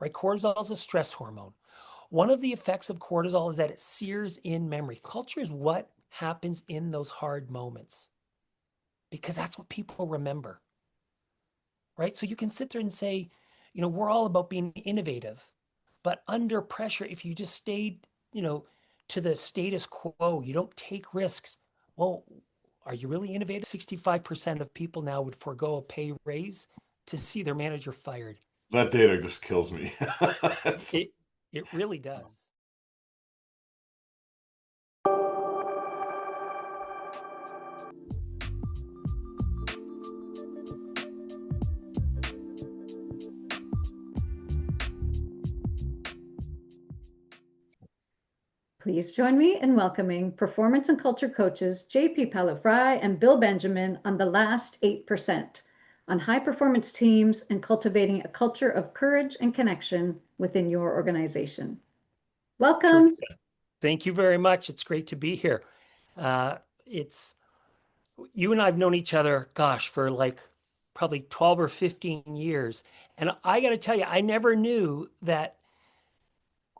right? Cortisol is a stress hormone. One of the effects of cortisol is that it sears in memory. Culture is what happens in those hard moments because that's what people remember, right? So you can sit there and say, we're all about being innovative, but under pressure, if you just stayed, to the status quo, you don't take risks. Well, are you really innovative? 65% of people now would forego a pay raise to see their manager fired. That data just kills me. It it really does. Please join me in welcoming performance and culture coaches JP Pawliw and Bill Benjamin on the last 8% on high performance teams and cultivating a culture of courage and connection within your organization. Welcome. Teresa, thank you very much. It's great to be here. It's you and I have known each other, gosh, for like probably 12 or 15 years. And I got to tell you, I never knew that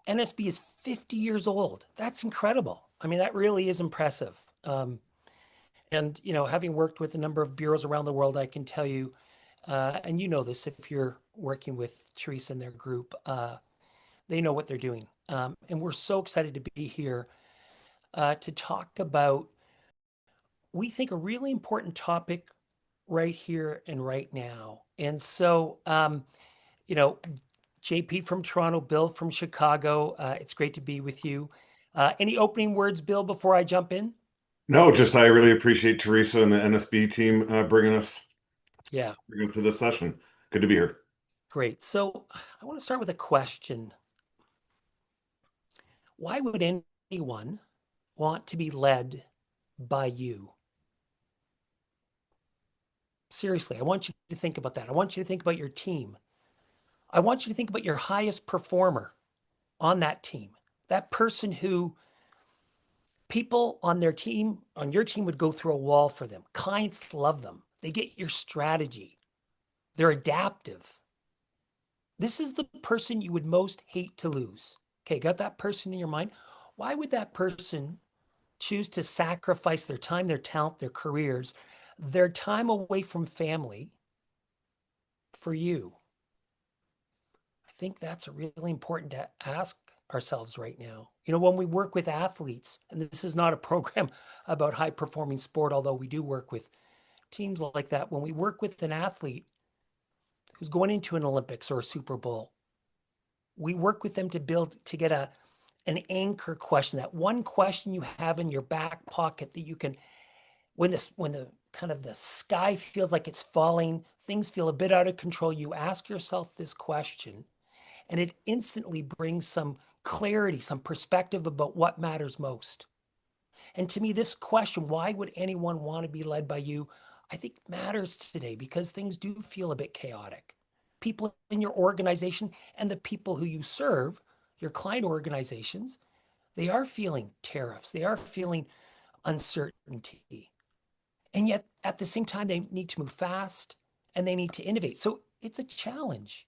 NSB is 50 years old. That's incredible. I mean, that really is impressive. And, having worked with a number of bureaus around the world, I can tell you, and you know this if you're working with Teresa and their group, they know what they're doing. And we're so excited to be here to talk about, we think, a really important topic right here and right now. And so, JP from Toronto, Bill from Chicago, it's great to be with you. Any opening words, Bill, before I jump in? No, just I really appreciate Teresa and the NSB team Yeah, bringing us to this session. Good to be here. great. So I want to start with a question. Why would anyone want to be led by you? Seriously, I want you to think about that. I want you to think about your team. I want you to think about your highest performer on that team, that person who people on their team, on your team, would go through a wall for them. Clients love them. They get your strategy. They're adaptive. This is the person you would most hate to lose. Okay, got that person in your mind? Why would that person choose to sacrifice their time, their talent, their careers, their time away from family for you? I think that's really important to ask ourselves right now. When we work with athletes, and this is not a program about high performing sport, although we do work with teams like that. When we work with an athlete who's going into an Olympics or a Super Bowl, we work with them to get an anchor question, that one question you have in your back pocket that you can, when the kind of the sky feels like it's falling, things feel a bit out of control, you ask yourself this question, and it instantly brings some clarity, some perspective about what matters most. And to me, this question, why would anyone want to be led by you, I think matters today because things do feel a bit chaotic. People in your organization and the people who you serve, your client organizations, they are feeling tariffs. They are feeling uncertainty. And yet at the same time, they need to move fast and they need to innovate. So it's a challenge.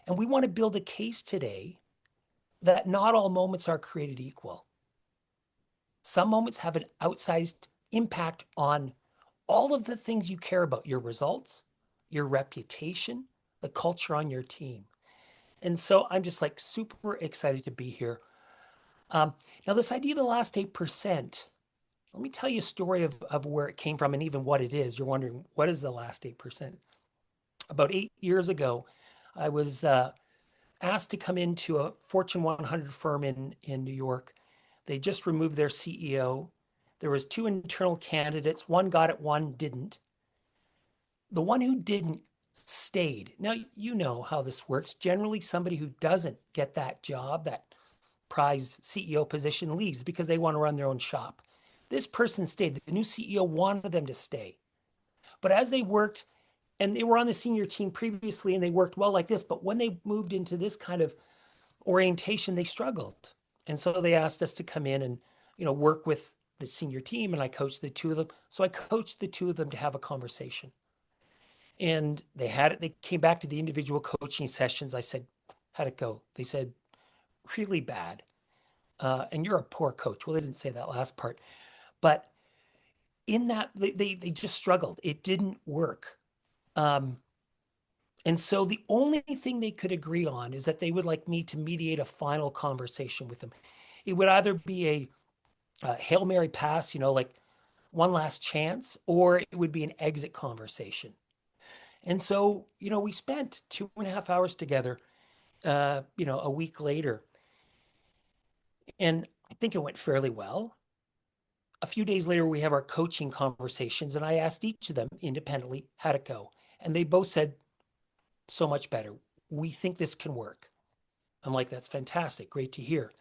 And we want to build a case today that not all moments are created equal. Some moments have an outsized impact on all of the things you care about, your results, your reputation, the culture on your team. And so I'm just like super excited to be here. Now, this idea of the last 8%, let me tell you a story of where it came from and even what it is. You're wondering, what is the last 8%? About 8 years ago, I was asked to come into a Fortune 100 firm in New York. They just removed their CEO. There was two internal candidates. One got it, one didn't. The one who didn't stayed. Now, you know how this works. Generally, somebody who doesn't get that job, that prized CEO position, leaves because they want to run their own shop. This person stayed. The new CEO wanted them to stay. But as they worked, and they were on the senior team previously and they worked well like this, but when they moved into this kind of orientation, they struggled. And so they asked us to come in and, work with the senior team, and I coached the two of them. So I coached the two of them to have a conversation. And they came back to the individual coaching sessions. I said, How'd it go? They said, really bad. And you're a poor coach. Well, they didn't say that last part, but in that they just struggled. It didn't work. Um, and so the only thing they could agree on is that they would like me to mediate a final conversation with them. It would either be a Hail Mary pass, like one last chance, or it would be an exit conversation. And so, we spent 2.5 hours together, a week later, and I think it went fairly well. A few days later, we have our coaching conversations, and I asked each of them independently, how'd it go? And they both said, so much better. We think this can work. I'm like, that's fantastic. Great to hear.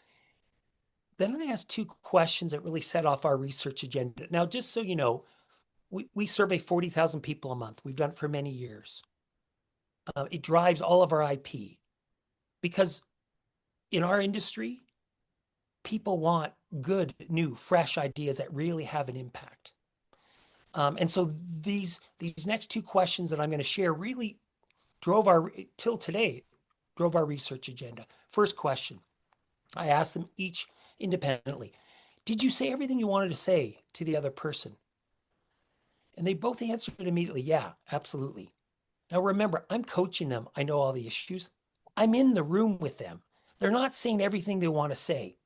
Then I asked two questions that really set off our research agenda. Now, just so you know, we survey 40,000 people a month. We've done it for many years. It drives all of our IP because in our industry, people want good, new, fresh ideas that really have an impact. And so these next two questions that I'm going to share really till today, drove our research agenda. First question, I asked them each independently, did you say everything you wanted to say to the other person? And they both answered immediately, yeah, absolutely. Now remember, I'm coaching them. I know all the issues. I'm in the room with them. They're not saying everything they want to say.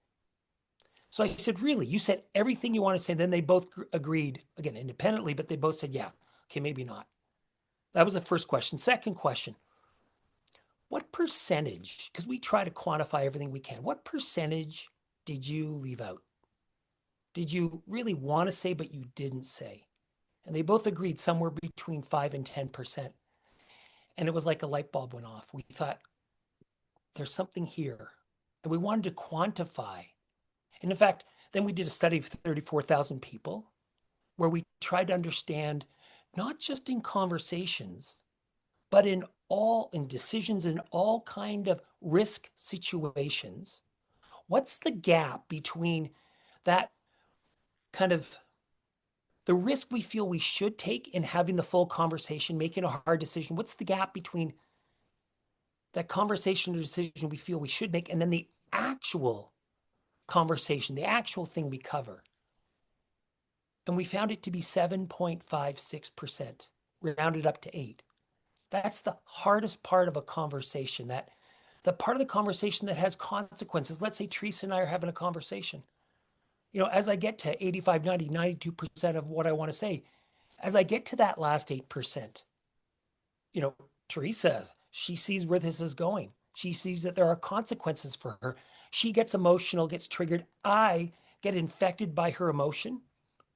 So I said, really, you said everything you want to say. Then they both agreed, again, independently, but they both said, yeah, okay, maybe not. That was the first question. Second question, what percentage, because we try to quantify everything we can, what percentage did you leave out? Did you really want to say, but you didn't say? And they both agreed somewhere between 5 and 10%. And it was like a light bulb went off. We thought, there's something here. And we wanted to quantify. And in fact, then we did a study of 34,000 people where we tried to understand, not just in conversations, but in decisions, in all kind of risk situations, what's the gap between that kind of the risk we feel we should take in having the full conversation, making a hard decision? What's the gap between that conversation or decision we feel we should make and then the actual conversation, the actual thing we cover? And we found it to be 7.56%, rounded up to 8. That's the hardest part of a conversation, that the part of the conversation that has consequences. Let's say Teresa and I are having a conversation. As I get to 85, 90, 92% of what I want to say, as I get to that last 8%, Teresa, she sees where this is going. She sees that there are consequences for her. She gets emotional, gets triggered. I get infected by her emotion,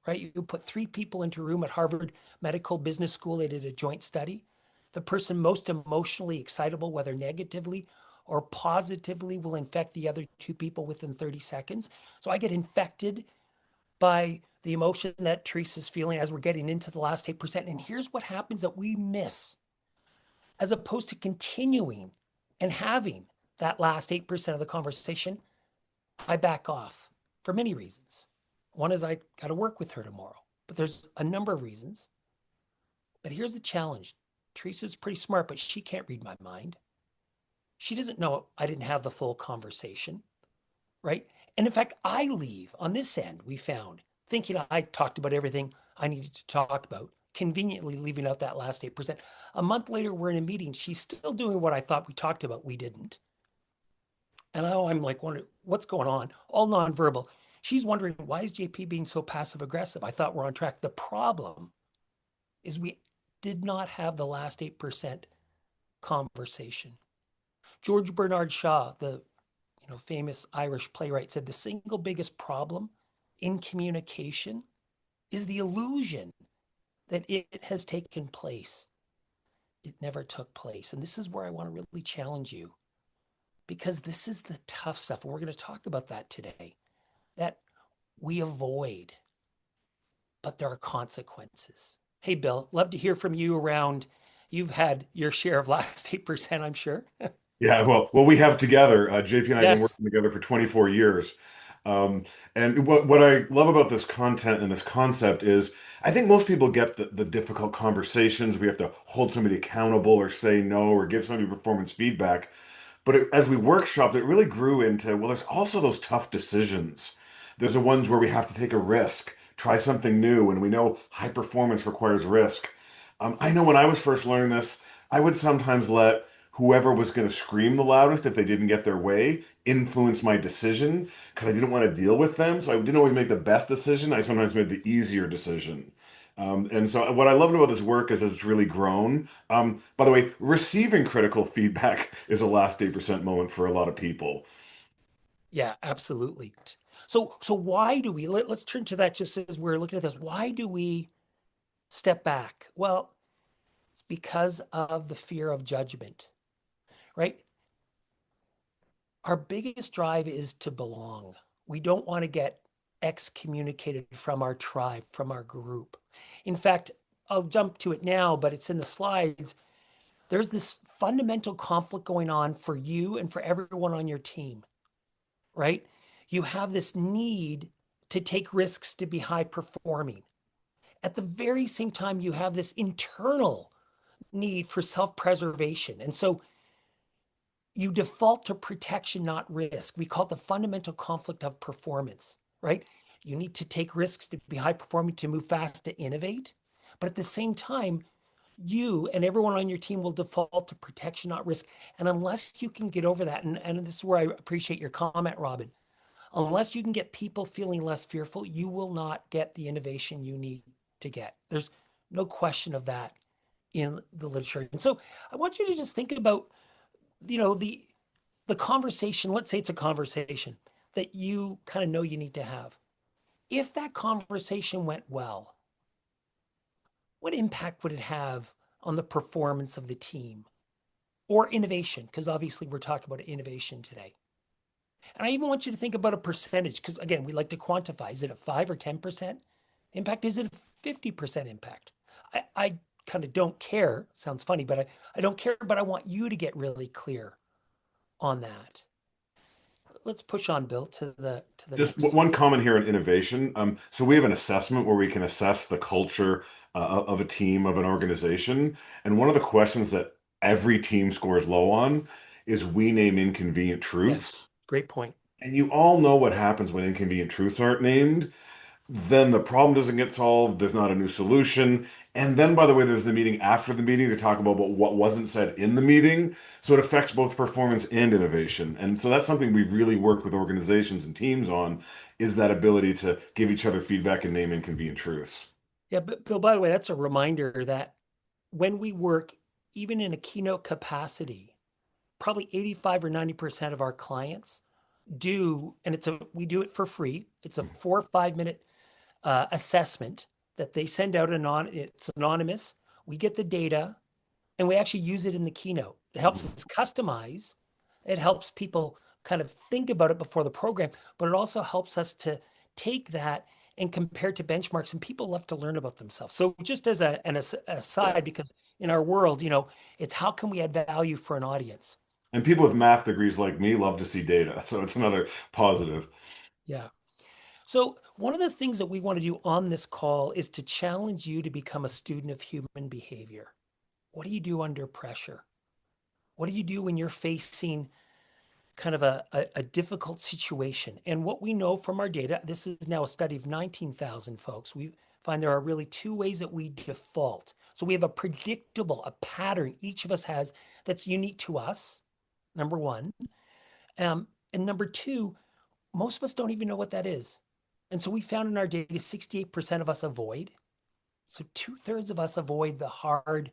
right? You put 3 people into a room at Harvard Medical Business School. They did a joint study. The person most emotionally excitable, whether negatively or positively, will infect the other 2 people within 30 seconds. So I get infected by the emotion that Teresa's feeling as we're getting into the last 8%. And here's what happens that we miss. As opposed to continuing and having that last 8% of the conversation, I back off for many reasons. One is I got to work with her tomorrow, but there's a number of reasons. But here's the challenge. Teresa's pretty smart, but she can't read my mind. She doesn't know I didn't have the full conversation, right? And in fact, I leave on this end, we found, thinking I talked about everything I needed to talk about, conveniently leaving out that last 8%. A month later, we're in a meeting. She's still doing what I thought we talked about. We didn't. And now I'm like, wondering, what's going on? All nonverbal. She's wondering, why is JP being so passive aggressive? I thought we're on track. The problem is we did not have the last 8% conversation. George Bernard Shaw, the famous Irish playwright, said the single biggest problem in communication is the illusion that it has taken place. It never took place. And this is where I want to really challenge you, because this is the tough stuff. And we're going to talk about that today, that we avoid, but there are consequences. Hey, Bill, love to hear from you around. You've had your share of last 8%, I'm sure. Yeah, well, we have together. JP and I have been Yes. working together for 24 years. And what I love about this content and this concept is I think most people get the difficult conversations. We have to hold somebody accountable or say no or give somebody performance feedback. But as we workshopped, it really grew into, well, there's also those tough decisions. There's the ones where we have to take a risk, try something new, and we know high performance requires risk. I know when I was first learning this, I would sometimes let whoever was going to scream the loudest if they didn't get their way influence my decision because I didn't want to deal with them. So I didn't always make the best decision. I sometimes made the easier decision. And so what I loved about this work is it's really grown. By the way, receiving critical feedback is a last 8% moment for a lot of people. Yeah, absolutely. So why do we let's turn to that just as we're looking at this. Why do we step back? Well, it's because of the fear of judgment, right? Our biggest drive is to belong. We don't want to get excommunicated from our tribe, from our group. In fact, I'll jump to it now, but it's in the slides. There's this fundamental conflict going on for you and for everyone on your team, right? You have this need to take risks to be high performing. At the very same time, you have this internal need for self preservation. And so you default to protection, not risk. We call it the fundamental conflict of performance, right? You need to take risks to be high performing, to move fast, to innovate. But at the same time, you and everyone on your team will default to protection, not risk. And unless you can get over that, and this is where I appreciate your comment, Robin, unless you can get people feeling less fearful, you will not get the innovation you need to get. There's no question of that in the literature. And so I want you to just think about, you know, the conversation, let's say it's a conversation that you kind of know you need to have. If that conversation went well, what impact would it have on the performance of the team or innovation? Because obviously we're talking about innovation today. And I even want you to think about a percentage, because again, we like to quantify. Is it a 5 or 10% impact? Is it a 50% impact? I kind of don't care. Sounds funny, but I don't care, but I want you to get really clear on that. Let's push on, Bill, to the Just next. one comment here on innovation. So we have an assessment where we can assess the culture of a team, of an organization. And one of the questions that every team scores low on is we name inconvenient Yes, truths. great point. And you all know what happens when inconvenient truths aren't named. Then the problem doesn't get solved. There's not a new solution. And then, by the way, there's the meeting after the meeting to talk about what wasn't said in the meeting. So it affects both performance and innovation. And so that's something we really work with organizations and teams on is that ability to give each other feedback and name inconvenient truths. Yeah, but Bill, by the way, that's a reminder that when we work, even in a keynote capacity, probably 85 or 90% of our clients do, and we do it for free. It's a 4 or 5 minute assessment that they send out. It's anonymous. We get the data and we actually use it in the keynote. It helps us customize. It helps people kind of think about it before the program, but it also helps us to take that and compare it to benchmarks. And people love to learn about themselves. So just as an aside, because in our world, it's how can we add value for an audience? And people with math degrees like me love to see data. So it's another positive. Yeah. So one of the things that we want to do on this call is to challenge you to become a student of human behavior. What do you do under pressure? What do you do when you're facing kind of a difficult situation? And what we know from our data, this is now a study of 19,000 folks. We find there are really two ways that we default. So we have a pattern each of us has that's unique to us, number one. And number two, most of us don't even know what that is. And so we found in our data 68% of us avoid. So 2/3 of us avoid the hard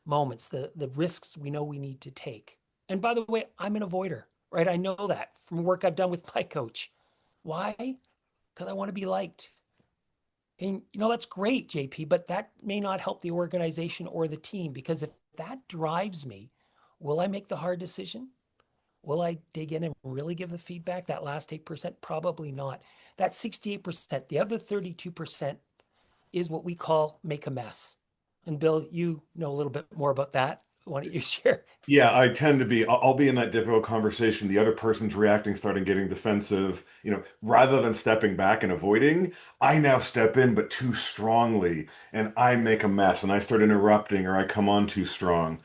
moments, the risks we know we need to take. And by the way, I'm an avoider, right? I know that from work I've done with my coach. Why? Because I want to be liked. And that's great, JP, but that may not help the organization or the team because if that drives me, will I make the hard decision? Will I dig in and really give the feedback? That last 8%? Probably not. That 68%, the other 32% is what we call make a mess. And Bill, you know a little bit more about that. Why don't you share? Yeah, I tend to be, I'll be in that difficult conversation. The other person's reacting, starting getting defensive. Rather than stepping back and avoiding, I now step in, but too strongly, and I make a mess and I start interrupting or I come on too strong.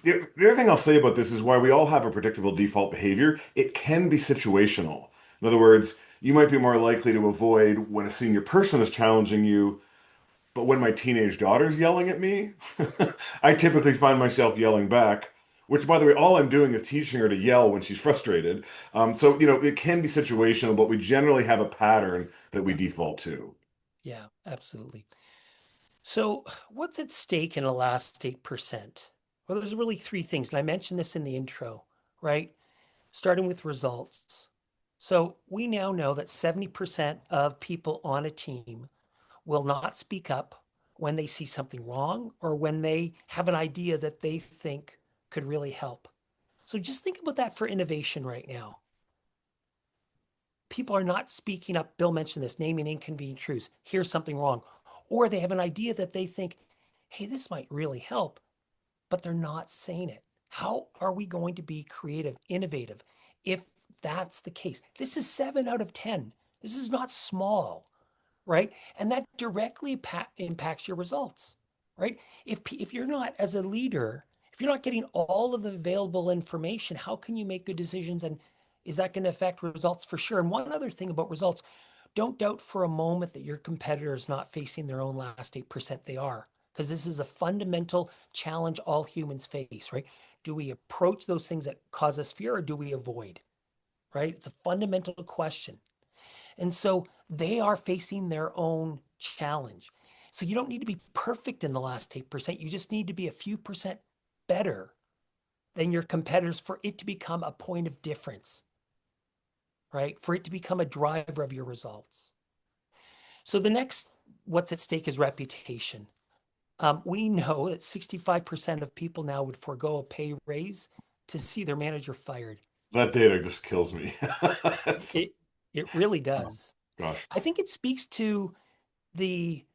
The other thing I'll say about this is why we all have a predictable default behavior. It can be situational. In other words, you might be more likely to avoid when a senior person is challenging you, but when my teenage daughter's yelling at me, I typically find myself yelling back, which, by the way, all I'm doing is teaching her to yell when she's frustrated. So, it can be situational, but we generally have a pattern that we Yeah. default to. Yeah, absolutely. So, what's at stake in the last 8%? Well, there's really three things. And I mentioned this in the intro, right? Starting with results. So, we now know that 70% of people on a team will not speak up when they see something wrong or when they have an idea that they think could really help. So, just think about that for innovation right now. People are not speaking up. Bill mentioned this, naming inconvenient truths. Here's something wrong. Or they have an idea that they think, hey, this might really help, but they're not saying it. How are we going to be creative, innovative if that's the case? This is 7 out of 10. This is not small, right? And that directly impacts your results, right? If you're not, as a leader, if you're not getting all of the available information, how can you make good decisions? And is that going to affect results? For sure. And one other thing about results, don't doubt for a moment that your competitor is not facing their own last 8%. They are, because this is a fundamental challenge all humans face, right? Do we approach those things that cause us fear, or do we avoid, right? It's a fundamental question. And so they are facing their own challenge. So you don't need to be perfect in the last 8%. You just need to be a few percent better than your competitors for it to become a point of difference, right? For it to become a driver of your results. So the next, what's at stake is reputation. We know that 65% of people now would forego a pay raise to see their manager fired. That data just kills me. It's- It it really oh, does. gosh. I think it speaks to the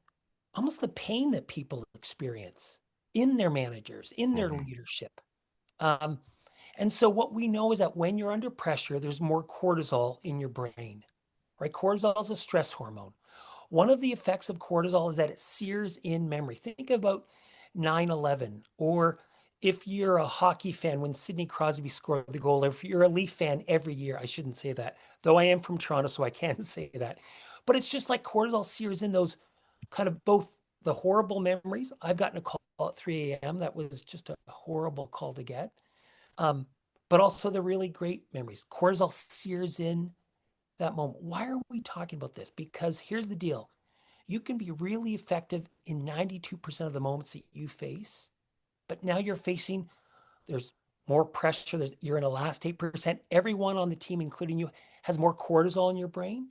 almost the pain that people experience in their managers, in their Mhm. leadership. Um, and so what we know is that when you're under pressure, there's more cortisol in your brain, right? Cortisol is a stress hormone. One of the effects of cortisol is that it sears in memory. Think about 9/11, or if you're a hockey fan, when Sidney Crosby scored the goal, if you're a Leaf fan every year, I shouldn't say that, though I am from Toronto, so I can say that. But it's just like cortisol sears in those kind of both the horrible memories. I've gotten a call at 3 a.m. That was just a horrible call to get. Um, but also the really great memories. Cortisol sears in that moment. Why are we talking about this? Because here's the deal. You can be really effective in 92% of the moments that you face, but now you're facing, there's more pressure. You're in the last 8%. Everyone on the team, including you, has more cortisol in your brain.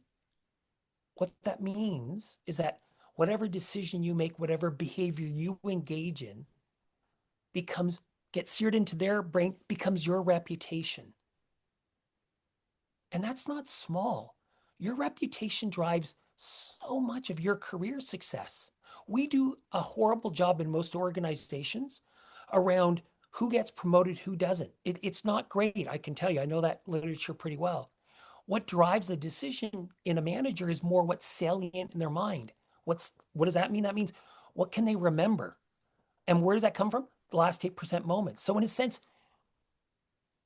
What that means is that whatever decision you make, whatever behavior you engage in, becomes gets seared into their brain, becomes your reputation. And that's not small. Your reputation drives so much of your career success. We do a horrible job in most organizations around who gets promoted, who doesn't. It's not great, I can tell you. I know that literature pretty well. What drives the decision in a manager is more what's salient in their mind. What does that mean? That means what can they remember? And where does that come from? The last 8% moments. So in a sense,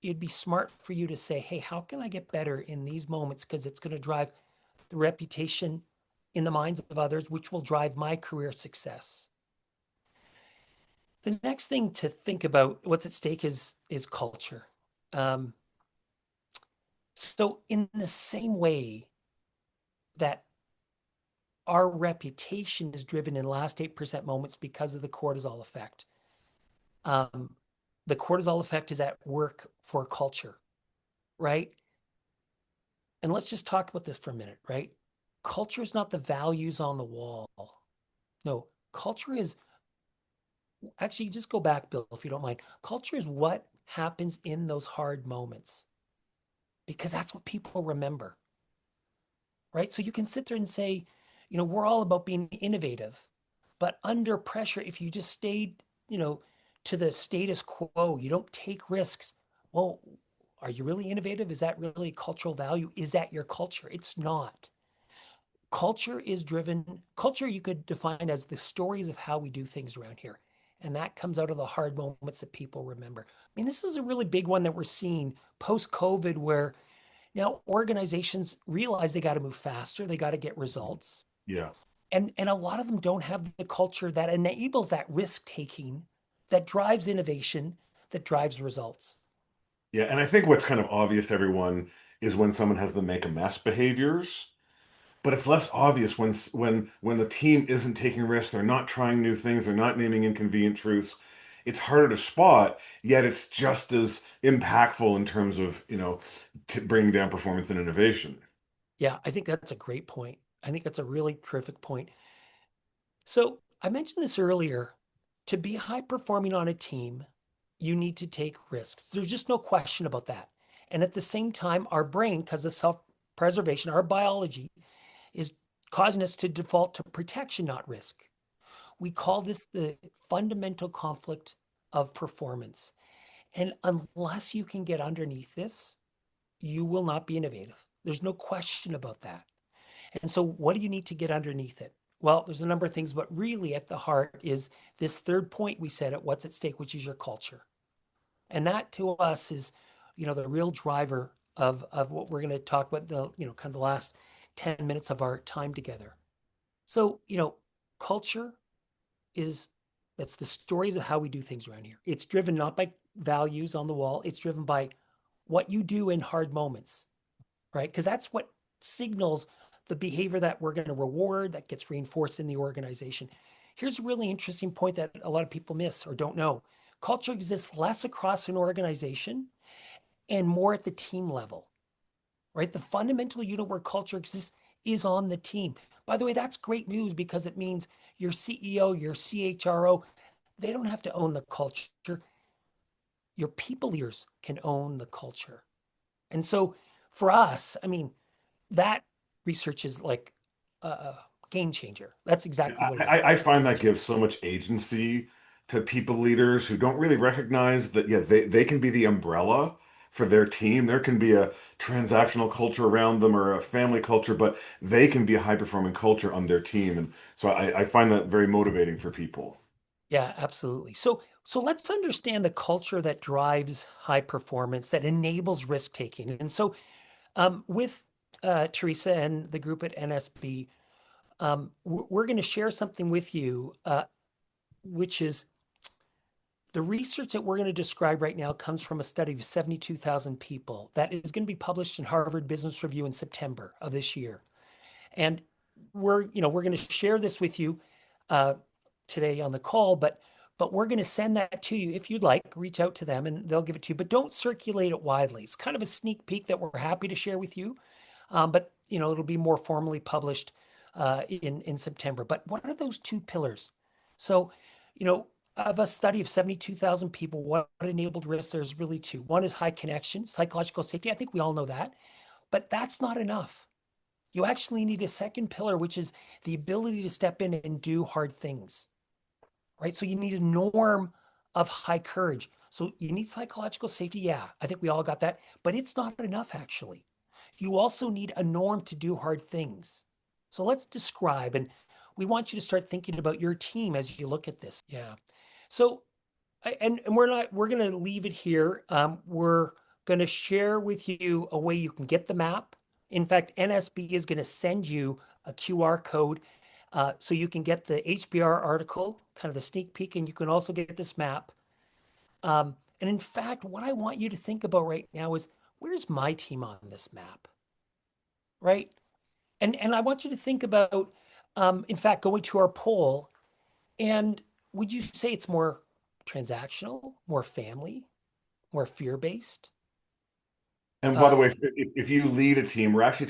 it'd be smart for you to say, hey, how can I get better in these moments? Because it's going to drive the reputation in the minds of others, which will drive my career success. The next thing to think about, what's at stake, is culture. Um, so in the same way that our reputation is driven in last 8% moments because of the cortisol effect, um, the cortisol effect is at work for culture, right? And let's just talk about this for a minute, right? Culture is not the values on the wall. No, culture is actually, just go back, Bill, if you don't mind. Culture is what happens in those hard moments because that's what people remember, right? So you can sit there and say, we're all about being innovative, but under pressure, if you just stayed, to the status quo, you don't take risks. Well, are you really innovative? Is that really cultural value? Is that your culture? It's not. Culture you could define as the stories of how we do things around here. And that comes out of the hard moments that people remember. I mean, this is a really big one that we're seeing post COVID, where now organizations realize they got to move faster, they got to get results. Yeah. And a lot of them don't have the culture that enables that risk taking, that drives innovation, that drives results. Yeah, and I think what's kind of obvious to everyone is when someone has the make a mess behaviors, but it's less obvious when the team isn't taking risks, they're not trying new things, they're not naming inconvenient truths. It's harder to spot, yet it's just as impactful in terms of, bringing down performance and innovation. Yeah, I think that's a great point. I think that's a really terrific point. So I mentioned this earlier. To be high performing on a team, you need to take risks. There's just no question about that. And at the same time, our brain, because of self preservation, our biology is causing us to default to protection, not risk. We call this the fundamental conflict of performance. And unless you can get underneath this, you will not be innovative. There's no question about that. And so, what do you need to get underneath it? Well, there's a number of things, but really at the heart is this third point we said at what's at stake, which is your culture. And that to us is, the real driver of what we're going to talk about, the, kind of the last 10 minutes of our time together. So, culture is that's the stories of how we do things around here. It's driven not by values on the wall, it's driven by what you do in hard moments, right? Because that's what signals the behavior that we're going to reward, that gets reinforced in the organization. Here's a really interesting point that a lot of people miss or don't know. Culture exists less across an organization and more at the team level, right? The fundamental unit where culture exists is on the team. By the way, that's great news because it means your CEO, your CHRO, they don't have to own the culture. Your people leaders can own the culture. And so for us, I mean, that research is like a game changer. That's exactly what it is. I find Game that changer. gives so much agency to people leaders who don't really recognize that, yeah, they can be the umbrella for their team. There can be a transactional culture around them or a family culture, but they can be a high performing culture on their team. And so I find that very motivating for people. Yeah, absolutely. So let's understand the culture that drives high performance, that enables risk taking. And so with Teresa and the group at NSB, we're going to share something with you, which is the research that we're going to describe right now comes from a study of 72,000 people that is going to be published in Harvard Business Review in September of this year. And we're going to share this with you uh, today on the call, but we're going to send that to you if you'd like. Reach out to them and they'll give it to you. But don't circulate it widely. It's kind of a sneak peek that we're happy to share with you, but it'll be more formally published in September. But what are those two pillars? So, of a study of 72,000 people, what enabled risk? There's really two. One is high connection, psychological safety. I think we all know that, but that's not enough. You actually need a second pillar, which is the ability to step in and do hard things, right? So you need a norm of high courage. So you need psychological safety. Yeah, I think we all got that, but it's not enough, actually. You also need a norm to do hard things. So let's describe, and we want you to start thinking about your team as you look at this. Yeah. So, and we're going to leave it here. We're going to share with you a way you can get the map. In fact, NSB is going to send you a QR code so you can get the HBR article, kind of the sneak peek, and you can also get this map. And in fact, what I want you to think about right now is where's my team on this map, right? And I want you to think about, in fact, going to our poll, and would you say it's more transactional, more family, more fear-based? And by the Uh, way, if you lead a team, we're actually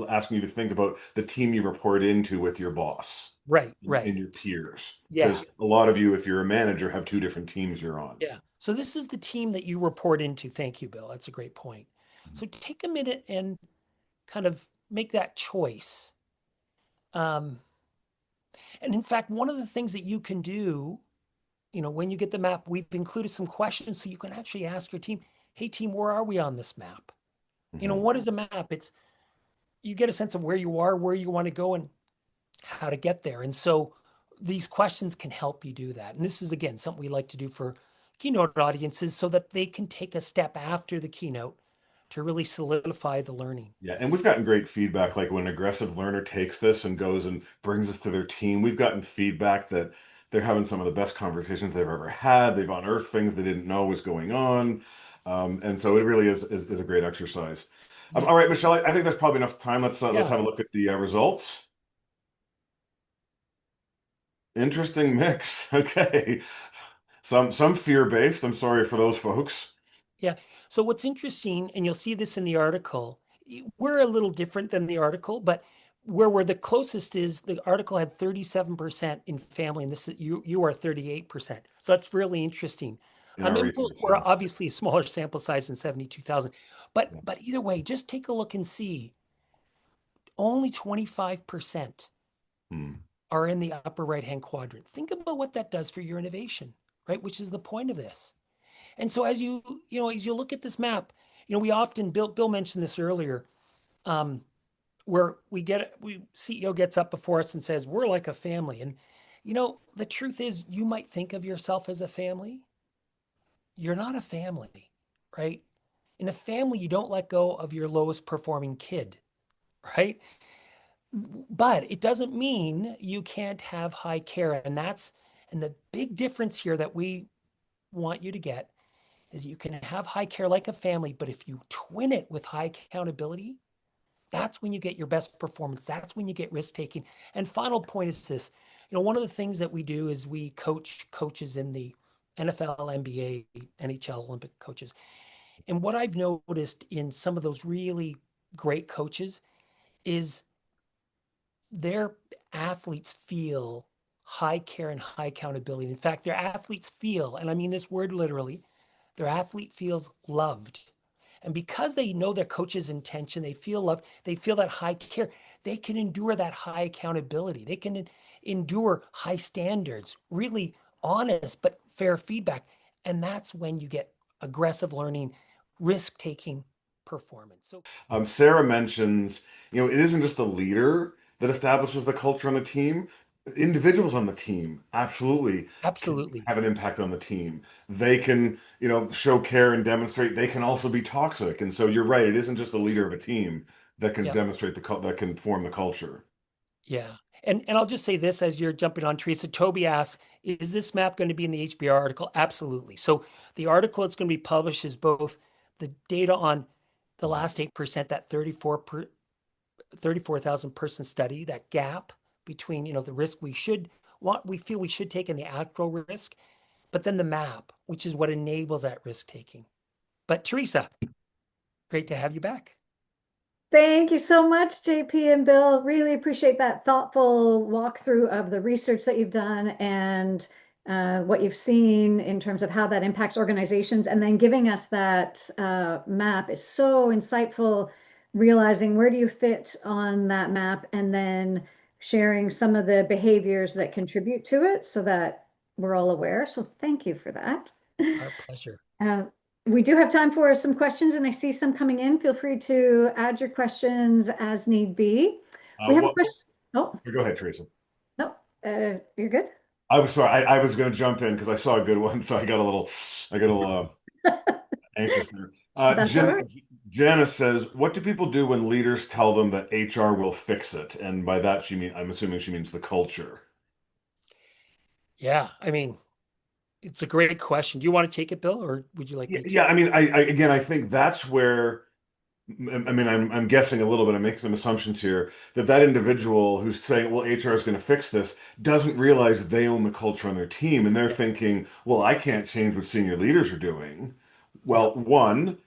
asking you to think about the team you report into with your boss right, and right. your peers. Yeah, Because a lot of you, if you're a manager, have two different teams you're on. yeah. So this is the team that you report into. Thank you, Bill. That's a great point. So take a minute and kind of make that choice. Um, and in fact, one of the things that you can do, when you get the map, we've included some questions so you can actually ask your team, hey, team, where are we on this map? Mhm. What is a map? It's you get a sense of where you are, where you want to go, and how to get there. And so these questions can help you do that. And this is, again, something we like to do for keynote audiences so that they can take a step after the keynote to really solidify the learning. Yeah, and we've gotten great feedback. Like when an aggressive learner takes this and goes and brings this to their team, we've gotten feedback that they're having some of the best conversations they've ever had. They've unearthed things they didn't know was going on. And so it really is a great exercise. Yeah. All right, Michelle, I think that's probably enough time. Let's Yeah. have a look at the results. Interesting mix. Okay. Some fear-based. I'm sorry for those folks. Yeah. So what's interesting, and you'll see this in the article, we're a little different than the article, but where we're the closest is the article had 37% in family, and this is you are 38%. So that's really interesting. In our And research. we're Yeah. obviously a smaller sample size than 72,000. But Yeah. but either way, just take a look and see only 25% Hmm. are in the upper right-hand quadrant. Think about what that does for your innovation, right? Which is the point of this. And so as as you look at this map, we often, Bill mentioned this earlier, um, where we CEO gets up before us and says, we're like a family. And the truth is you might think of yourself as a family. You're not a family, right? In a family, you don't let go of your lowest performing kid, right? But it doesn't mean you can't have high care. And the big difference here that we want you to get is you can have high care like a family, but if you twin it with high accountability, that's when you get your best performance. That's when you get risk taking. And final point is this, one of the things that we do is we coach coaches in the NFL, NBA, NHL, Olympic coaches. And what I've noticed in some of those really great coaches is their athletes feel high care and high accountability. In fact, their athletes feel, and I mean this word literally, their athlete feels loved. And because they know their coach's intention, they feel loved, they feel that high care, they can endure that high accountability. They can endure high standards, really honest but fair feedback. And that's when you get aggressive learning, risk taking performance. So, Sarah mentions, it isn't just the leader that establishes the culture on the team. Individuals on the team absolutely can absolutely. have an impact on the team. They can, show care and demonstrate. They can also be toxic. And so you're right. It isn't just the leader of a team that can Yeah. demonstrate that can form the culture. Yeah. And I'll just say this as you're jumping on, Teresa. Toby asks, is this map going to be in the HBR article? Absolutely. So the article that's going to be published is both the data on the last 8%, that 34,000 person study, that gap between, the risk we feel we should take and the actual risk, but then the map, which is what enables that risk taking. But Teresa, great to have you back. Thank you so much, JP and Bill. Really appreciate that thoughtful walkthrough of the research that you've done and what you've seen in terms of how that impacts organizations. And then giving us that map is so insightful, realizing where do you fit on that map and then sharing some of the behaviors that contribute to it so that we're all aware. So thank you for that. Our pleasure. Uh, we do have time for some questions, and I see some coming in. Feel free to add your questions as need be. We have a Well, question. Oh, go ahead, Teresa. no, you're good. I was sorry. I was going to jump in because I saw a good one, so I got a little anxious there. That's all right. Janice says, "What do people do when leaders tell them that HR will fix it?" And by that, I'm assuming she means the culture. Yeah. I mean, it's a great question. Do you want to take it, Bill, or would you like Yeah, me to? yeah. I mean, again, I think that's where. I mean, I'm guessing a little bit. I'm making some assumptions here that individual who's saying, "Well, HR is going to fix this," doesn't realize they own the culture on their team, and they're Yeah. thinking, "Well, I can't change what senior leaders are doing." Yeah. Well, one,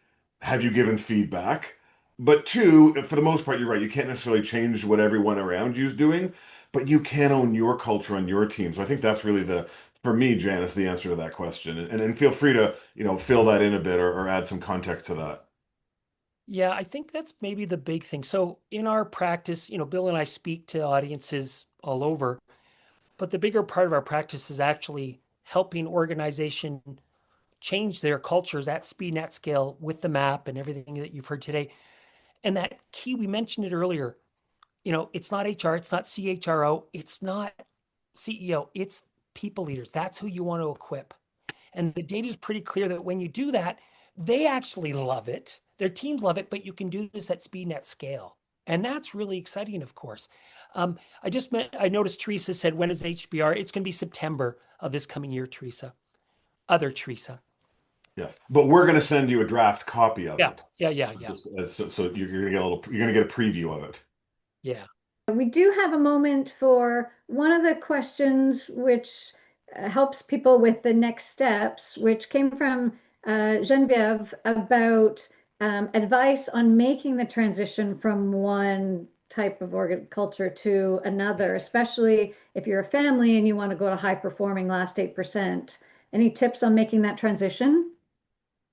have you given feedback? But two, for the most part, you're right. You can't necessarily change what everyone around you is doing, but you can own your culture on your team. So I think that's really for me, Janice, the answer to that question. And feel free to, fill that in a bit or add some context to that. Yeah, I think that's maybe the big thing. So in our practice, Bill and I speak to audiences all over, but the bigger part of our practice is actually helping organization change their cultures at speed and at scale with the map and everything that you've heard today. And that key, we mentioned it earlier, it's not HR, it's not CHRO, it's not CEO, it's people leaders. That's who you want to equip. And the data is pretty clear that when you do that, they actually love it. Their teams love it, but you can do this at speed and at scale. And that's really exciting, of course. I noticed Teresa said, when is HBR? It's going to be September of this coming year, Teresa. Other Teresa. Yes, but we're going to send you a draft copy of Yeah, it. yeah. So you're going to get you're going to get a preview of it. Yeah. We do have a moment for one of the questions which helps people with the next steps, which came from Genevieve about advice on making the transition from one type of culture to another, especially if you're a family and you want to go to high performing last 8%. Any tips on making that transition?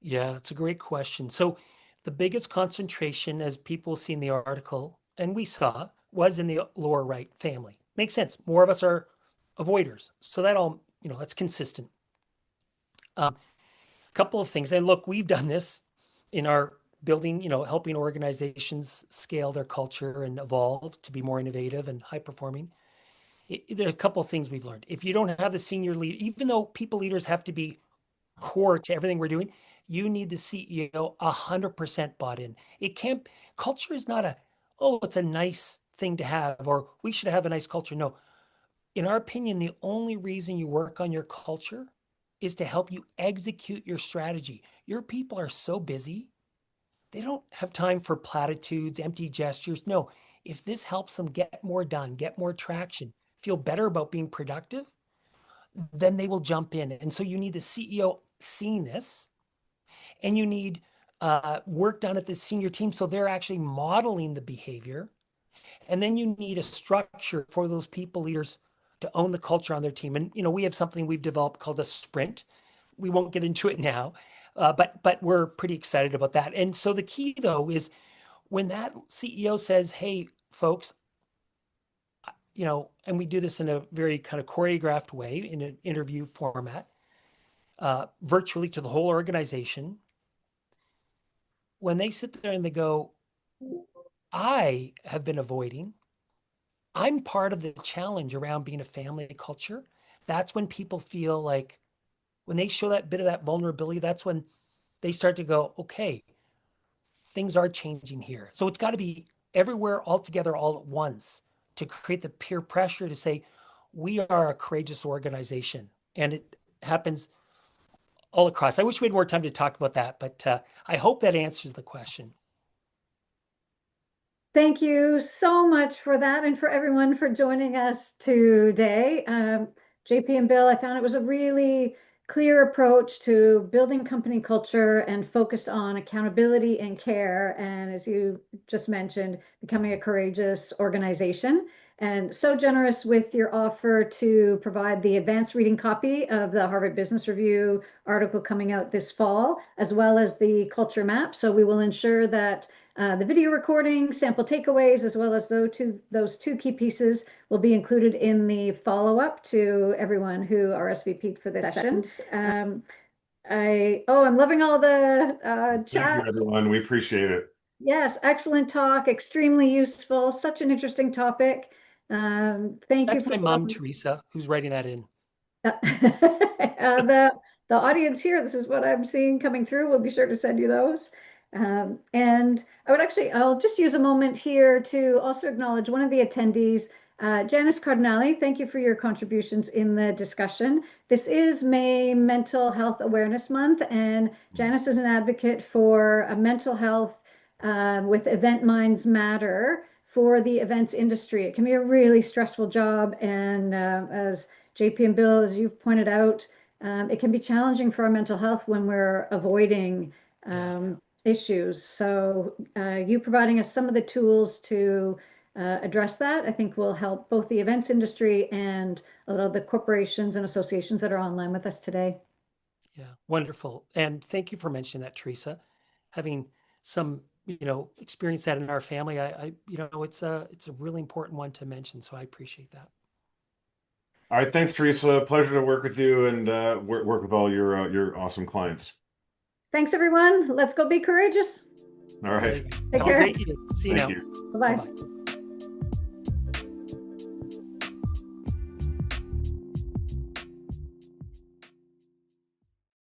Yeah, that's a great question. So the biggest concentration, as people see in the article, and we saw, was in the lower right family. Makes sense. More of us are avoiders. So that all, that's consistent. A couple of things. And look, we've done this in our building, helping organizations scale their culture and evolve to be more innovative and high performing. There are a couple of things we've learned. If you don't have the senior lead, even though people leaders have to be core to everything we're doing, you need the CEO 100% bought in. Culture is not it's a nice thing to have, or we should have a nice culture. No, in our opinion, the only reason you work on your culture is to help you execute your strategy. Your people are so busy, they don't have time for platitudes, empty gestures. No, if this helps them get more done, get more traction, feel better about being productive, then they will jump in. And so you need the CEO seeing this, and you need work done at the senior team so they're actually modeling the behavior. And then you need a structure for those people leaders to own the culture on their team. And we have something we've developed called a sprint. We won't get into it now, but we're pretty excited about that. And so the key though is when that CEO says, "Hey, folks," and we do this in a very kind of choreographed way in an interview format, virtually to the whole organization. When they sit there and they go, "I have been avoiding. I'm part of the challenge around being a family culture." That's when people feel like when they show that bit of that vulnerability, that's when they start to go, okay, things are changing here. So it's got to be everywhere all together all at once to create the peer pressure to say, we are a courageous organization. And it happens all across. I wish we had more time to talk about that, but I hope that answers the question. Thank you so much for that and for everyone for joining us today. JP and Bill, I found it was a really clear approach to building company culture and focused on accountability and care. And as you just mentioned, becoming a courageous organization. And so generous with your offer to provide the advanced reading copy of the Harvard Business Review article coming out this fall, as well as the culture map. So we will ensure that the video recording, sample takeaways, as well as those two key pieces will be included in the follow-up to everyone who RSVP'd for this session. I'm loving all the Thank you, chats. everyone. We appreciate it. Yes, excellent talk, extremly useful, such an interesting topic. Thank you. That's my mom, Teresa, who's writing that in. The audience here, this is what I'm seeing coming through. We'll be sure to send you those. And I'll just use a moment here to also acknowledge one of the attendees, Janice Cardinale. Thank you for your contributions in the discussion. This is May Mental Health Awareness Month, and Janice is an advocate for mental health with Event Minds Matter for the events industry. It can be a really stressful job, and as JP and Bill, as you've pointed out, it can be challenging for our mental health when we're avoiding issues. So you providing us some of the tools to address that, I think will help both the events industry and a lot of the corporations and associations that are online with us today. Yeah, wonderful. And thank you for mentioning that, Teresa. Having some, experience that in our family, it's a really important one to mention. So I appreciate that. All right, thanks, Teresa. Pleasure to work with you and work with all your awesome clients. Thanks, everyone. Let's go be courageous. All right. Take care. See you now. Thank you. Bye-bye. Bye-bye.